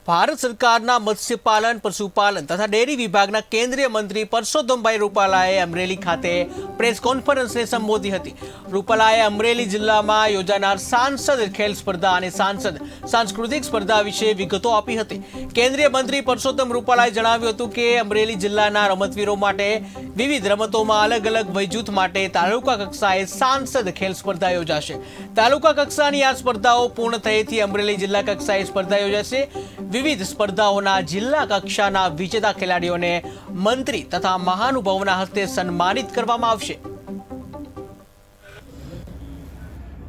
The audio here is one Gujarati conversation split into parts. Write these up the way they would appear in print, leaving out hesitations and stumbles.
ભારત સરકારના મત્સ્યપાલન પશુપાલન તથા ડેરી વિભાગના કેન્દ્રીય મંત્રી પરસોત્તમભાઈ રૂપાલાએ અમરેલી ખાતે પ્રેસ કોન્ફરન્સને સંબોધી હતી। રૂપાલાએ અમરેલી જિલ્લામાં યોજાનાર સાંસદ ખેલ સ્પર્ધા અને સાંસદ સાંસ્કૃતિક સ્પર્ધા વિશે વિગતો આપી હતી। કેન્દ્રીય મંત્રી પરસોત્તમ રૂપાલાએ જણાવ્યું હતું કે અમરેલી જિલ્લાના રમતવીરો માટે વિવિધ રમતોમાં અલગ અલગ વયજૂથ માટે તાલુકા કક્ષાએ સાંસદ ખેલ સ્પર્ધા યોજાશે। તાલુકા કક્ષાની આ સ્પર્ધાઓ પૂર્ણ થયેથી અમરેલી જિલ્લા કક્ષાએ સ્પર્ધા યોજાશે। વિવિધ સ્પર્ધાઓના જિલ્લા કક્ષાના વિજેતા ખેલાડીઓને મંત્રી તથા મહાનુભાવોના હસ્તે સન્માનિત કરવામાં આવશે।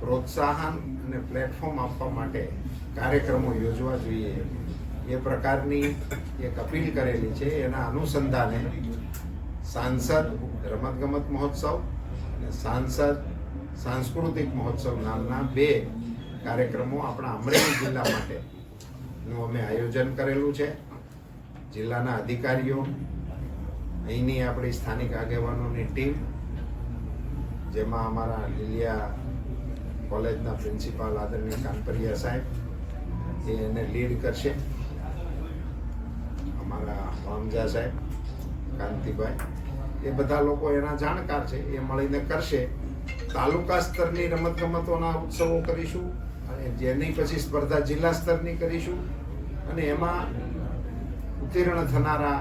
પ્રોત્સાહન અને પ્લેટફોર્મ આપવા માટે કાર્યક્રમો યોજવા જોઈએ એ પ્રકારની એક અપીલ કરેલી છે। એના અનુસંધાને સાંસદ રમતગમત મહોત્સવ અને સાંસદ સાંસ્કૃતિક મહોત્સવ નામના બે કાર્યક્રમો આપણા અમરેલી જિલ્લા માટે નું અમે આયોજન કરેલું છે। જિલ્લાના અધિકારીઓ, અહીંની આપણી સ્થાનિક આગેવાનોની ટીમ, જેમાં અમારા લીલિયા કોલેજના પ્રિન્સિપાલ આદરણીય કાનપરિયા સાહેબ એને લીડ કરશે, અમારા વામજા સાહેબ, કાંતિભાઈ, એ બધા લોકો એના જાણકાર છે, એ મળીને કરશે। તાલુકા સ્તરની રમતગમતોના ઉત્સવો કરીશું અને જેની પછી સ્પર્ધા જિલ્લા સ્તરની કરીશું અને એમાં ઉત્તીર્ણ થનારા,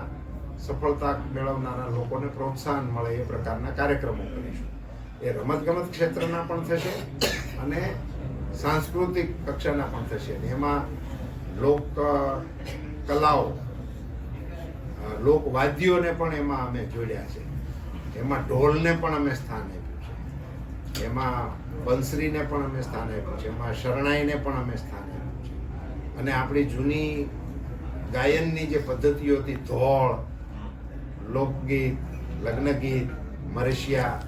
સફળતા મેળવનારા લોકોને પ્રોત્સાહન મળે એ પ્રકારના કાર્યક્રમો કરીશું। એ રમતગમત ક્ષેત્રના પણ થશે અને સાંસ્કૃતિક કક્ષાના પણ થશે। એમાં લોક કલાઓ, લોકવાદ્યોને પણ એમાં અમે જોડ્યા છે। એમાં ઢોલને પણ અમે સ્થાન આપ્યું છે, એમાં બંસરીને પણ અમે સ્થાન આપ્યું છે, એમાં શરણાઈને પણ અમે સ્થાન આપ્યું છે અને આપણી જૂની ગાયનની જે પદ્ધતિઓ હતી, ધોળ, લોકગીત, લગ્નગીત, મરશિયા,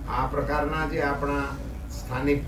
આ પ્રકારના જે આપણા સ્થાનિક